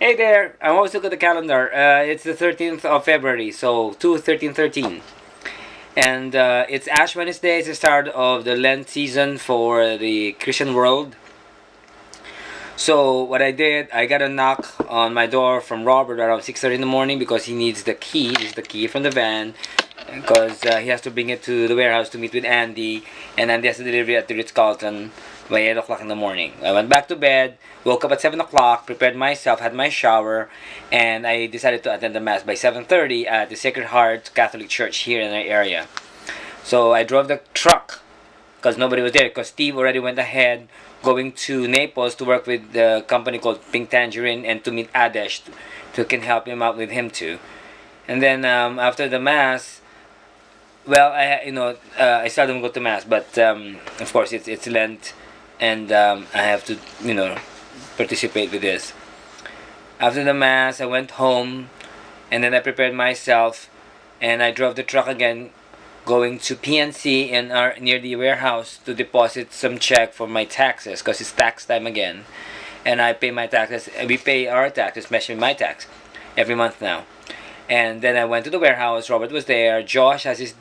Hey there! I always look at the calendar. It's the 13th of February, so 2/13/13. And it's Ash Wednesday. It's the start of the Lent season for the Christian world. So what I did, I got a knock on my door from Robert around 6:30 in the morning because he needs the key. This is the key from the van because he has to bring it to the warehouse to meet with Andy, and Andy has to deliver it at the Ritz Carlton by 8 o'clock in the morning. I went back to bed, woke up at 7 o'clock, prepared myself, had my shower, and I decided to attend the Mass by 7:30 at the Sacred Heart Catholic Church here in our area. So I drove the truck because nobody was there because Steve already went ahead going to Naples to work with the company called Pink Tangerine and to meet Adesh to can help him out with him too. And then after the Mass, well, I seldom go to Mass, but of course it's Lent, and I have to participate with this. After the Mass, I went home, and then I prepared myself, and I drove the truck again, going to PNC in our near the warehouse to deposit some check for my taxes because it's tax time again, and I pay my taxes. We pay our taxes, especially my tax, every month now. And then I went to the warehouse. Robert was there. Josh has his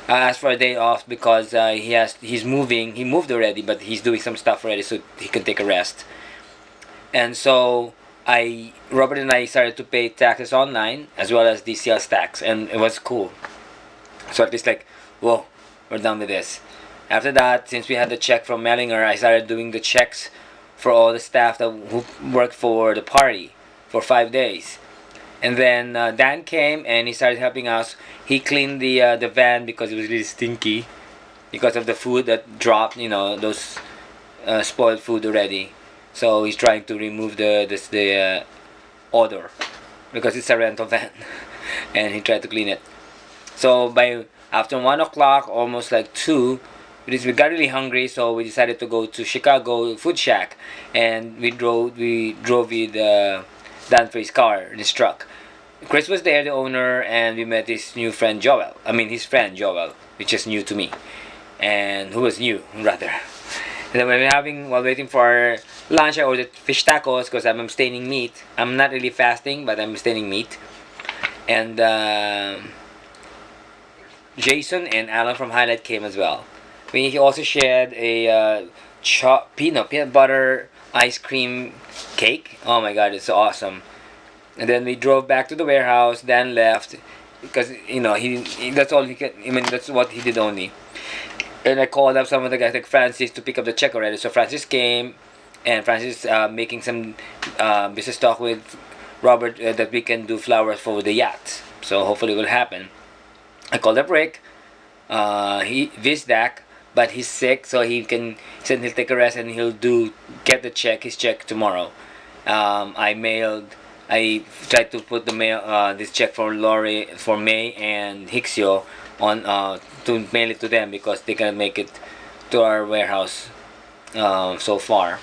asked for a day off because he's moving. He moved already, but he's doing some stuff already, so he can take a rest. And so Robert and I started to pay taxes online as well as the sales tax, and it was cool. So at least like, whoa, we're done with this. After that, since we had the check from Mellinger, I started doing the checks for all the staff who worked for the party for 5 days. And then Dan came and he started helping us. He cleaned the van because it was really stinky because of the food that dropped. Those spoiled food already. So he's trying to remove the odor because it's a rental van, and he tried to clean it. So by after 1 o'clock, almost like 2, because we got really hungry, so we decided to go to Chicago Food Shack, and we drove with Dan for his car, his truck. Chris was there, the owner, and we met his new friend Joel. I mean his friend Joel, which is new to me, and who was new rather. And then while waiting for our lunch, I ordered fish tacos because I'm abstaining meat. I'm not really fasting, but I'm abstaining meat. And Jason and Alan from Highlight came as well. We also shared a peanut butter ice cream cake. Oh my god, it's so awesome. And then we drove back to the warehouse. Dan left because he that's all he could. I mean that's what he did only. And I called up some of the guys like Francis to pick up the check already. So Francis came, and Francis making some business talk with Robert that we can do flowers for the yacht. So hopefully it will happen. I called up Rick. He Vizdak, but he's sick, so he said he'll take a rest and get his check tomorrow. I tried to put this check for May and Hixio on to mail it to them because they cannot make it to our warehouse so far.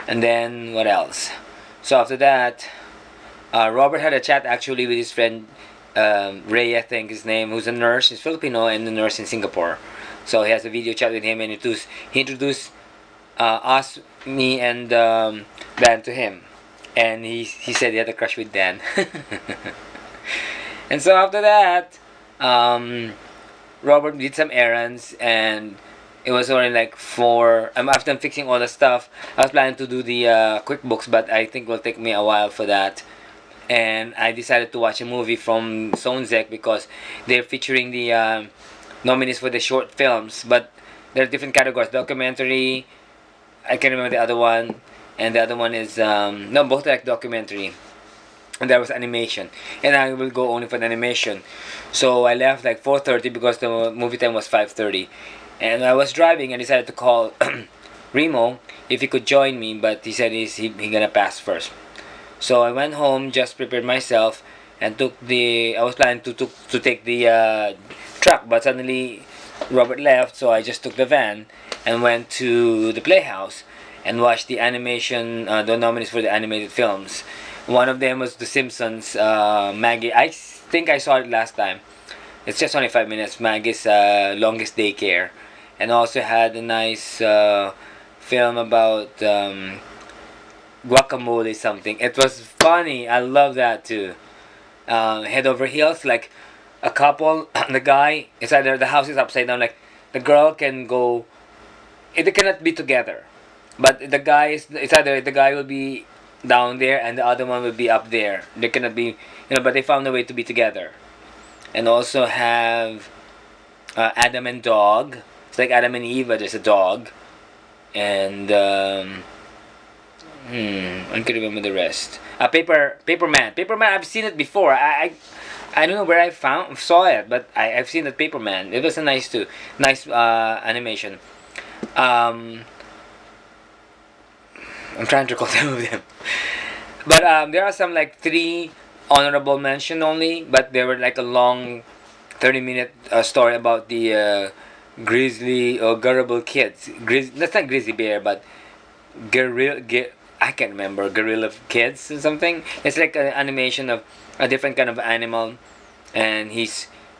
And then what else? So after that, Robert had a chat actually with his friend Ray, I think his name, who's a nurse. He's Filipino and a nurse in Singapore. So he has a video chat with him, and he introduced us, me, and Dan to him. And he said he had a crush with Dan. And so after that, Robert did some errands, and it was only like 4. After fixing all the stuff, I was planning to do the QuickBooks, but I think it will take me a while for that. And I decided to watch a movie from Sonzek because they're featuring the nominees for the short films, but there are different categories. Documentary, I can't remember the other one, and the other one is no, both are like documentary, and there was animation, and I will go only for the animation. So I left like 4:30 because the movie time was 5:30, and I was driving and decided to call Remo if he could join me, but he said he gonna pass first. So I went home, just prepared myself, and I was planning to take the truck, but suddenly Robert left, so I just took the van and went to the Playhouse and watched the the nominees for the animated films. One of them was The Simpsons. Maggie, I think I saw it last time. It's just only 5 minutes. Maggie's longest daycare, and also had a nice film about guacamole something. It was funny. I love that too. Head over heels, like a couple. The guy, it's either the house is upside down. Like the girl can go. They cannot be together, but the guy is. It's either the guy will be down there and the other one will be up there. They cannot be, but they found a way to be together. And also have Adam and Dog. It's like Adam and Eve, but there's a dog. And I can remember the rest. Paperman. Paperman. I've seen it before. I don't know where I saw it, but I've seen that Paperman. It was a nice too, nice animation. Um, I'm trying to recall some of them, but there are some like three honorable mention only, but they were like a long, 30-minute story about the grizzly or gullible kids. That's not grizzly bear, but gorilla. I can't remember, gorilla kids or something. It's like an animation of a different kind of animal, and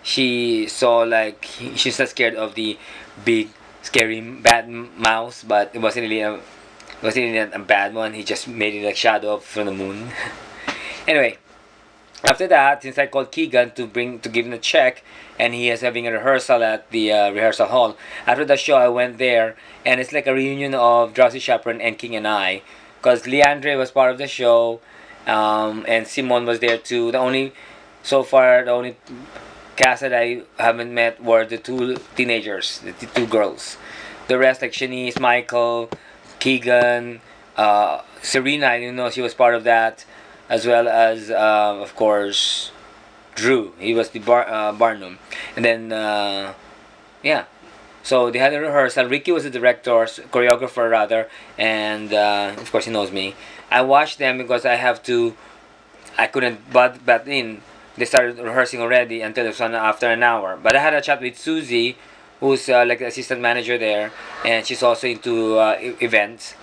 she saw like she's not scared of the big scary bad mouse, but it wasn't really a bad one. He just made it like shadow from the moon. Anyway, after that, since I called Keegan to give him a check, and he is having a rehearsal at the rehearsal hall. After the show, I went there, and it's like a reunion of Drowsy Chaperone and King and I, because Leandre was part of the show, and Simon was there too. The only cast that I haven't met were the two teenagers, the two girls. The rest, like Shanice, Michael, Keegan, Serena, I didn't know she was part of that, as well as, of course, Drew. He was the Barnum. And then, yeah. So they had a rehearsal. Ricky was the director, choreographer rather, and of course he knows me. I watched them because I couldn't butt in. They started rehearsing already until it was after an hour. But I had a chat with Susie, who's like the assistant manager there, and she's also into events.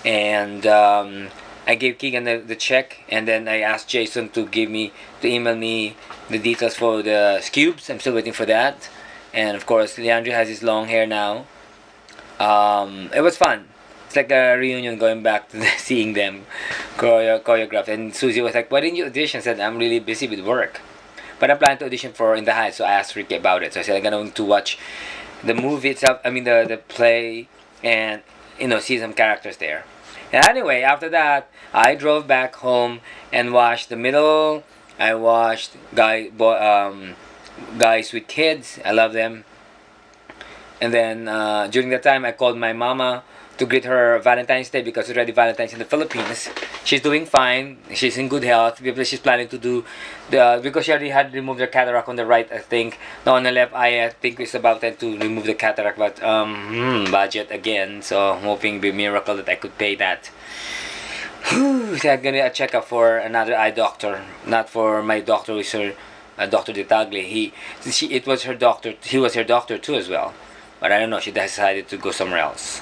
And I gave Keegan the check, and then I asked Jason to email me the details for the cubes. I'm still waiting for that. And of course, Leandro has his long hair now. It was fun. It's like a reunion going back to seeing them choreographed. And Susie was like, "Why didn't you audition?" I said, "I'm really busy with work." But I'm planning to audition for In the Heights, so I asked Ricky about it. So I said, I'm going to watch the movie itself, I mean the play, and see some characters there. And anyway, after that, I drove back home and watched The Middle. I watched Guys with Kids. I love them. And then during that time, I called my mama to greet her Valentine's Day because it's already Valentine's in the Philippines. She's doing fine. She's in good health. She's planning to do because she already had removed her cataract on the right, I think. No, on the left eye, I think it's about time to remove the cataract, but budget again. So I'm hoping be a miracle that I could pay that. So I'm gonna check up for another eye doctor, not for my doctor, which her Dr. De Tagle. It was her doctor. He was her doctor too as well. But I don't know. She decided to go somewhere else.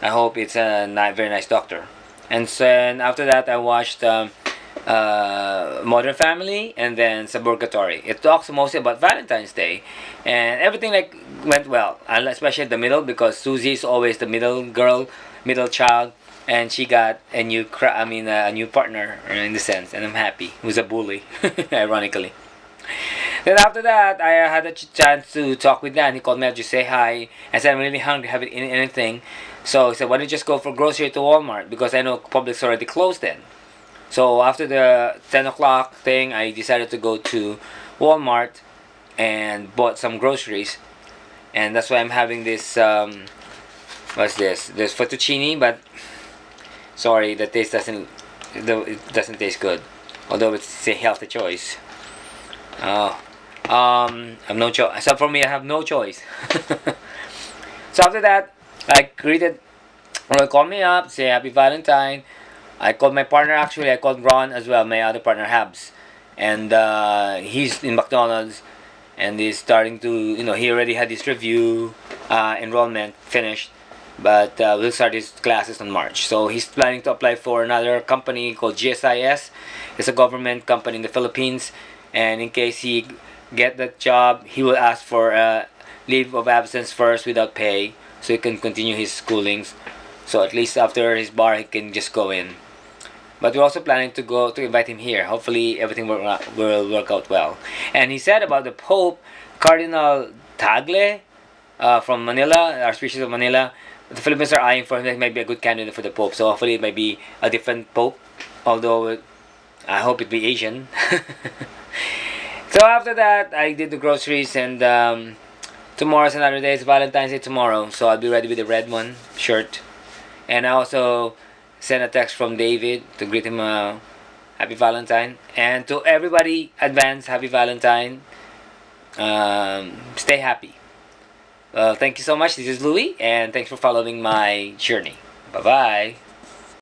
I hope it's a very nice doctor. And then after that, I watched Modern Family and then Suburgatory. It talks mostly about Valentine's Day, and everything like went well, and especially the middle because Susie is always the middle girl, middle child, and she got a new a new partner in the sense, and I'm happy. Who's a bully, ironically. Then after that, I had a chance to talk with Dan. He called me up to say hi. I said, I'm really hungry, haven't eaten anything. So he said, why don't you just go for grocery to Walmart? Because I know Publix already closed then. So after the 10 o'clock thing, I decided to go to Walmart and bought some groceries. And that's why I'm having this, what's this? This fettuccine, but sorry, the taste it doesn't taste good. Although it's a healthy choice. Oh. I have no choice. So for me, I have no choice. So after that, I greeted. Roy called me up, say Happy Valentine. I called my partner. Actually, I called Ron as well, my other partner Habs, and he's in McDonald's, and he's starting to. He already had his review, enrollment finished, but we'll start his classes in March. So he's planning to apply for another company called GSIS. It's a government company in the Philippines, and in case he get that job, he will ask for a leave of absence first without pay, so he can continue his schoolings So at least after his bar, he can just go in. But we're also planning to go to invite him here. Hopefully, everything will work out well. And he said about the Pope, Cardinal Tagle from Manila, Archbishop of Manila. The Philippines are eyeing for him. That might be a good candidate for the Pope. So hopefully, it might be a different Pope. Although I hope it be Asian. So after that, I did the groceries, and tomorrow's another day. It's Valentine's Day tomorrow, so I'll be ready with the red one shirt. And I also sent a text from David to greet him happy Valentine. And to everybody, advance happy Valentine. Stay happy. Thank you so much. This is Louis, and thanks for following my journey. Bye bye.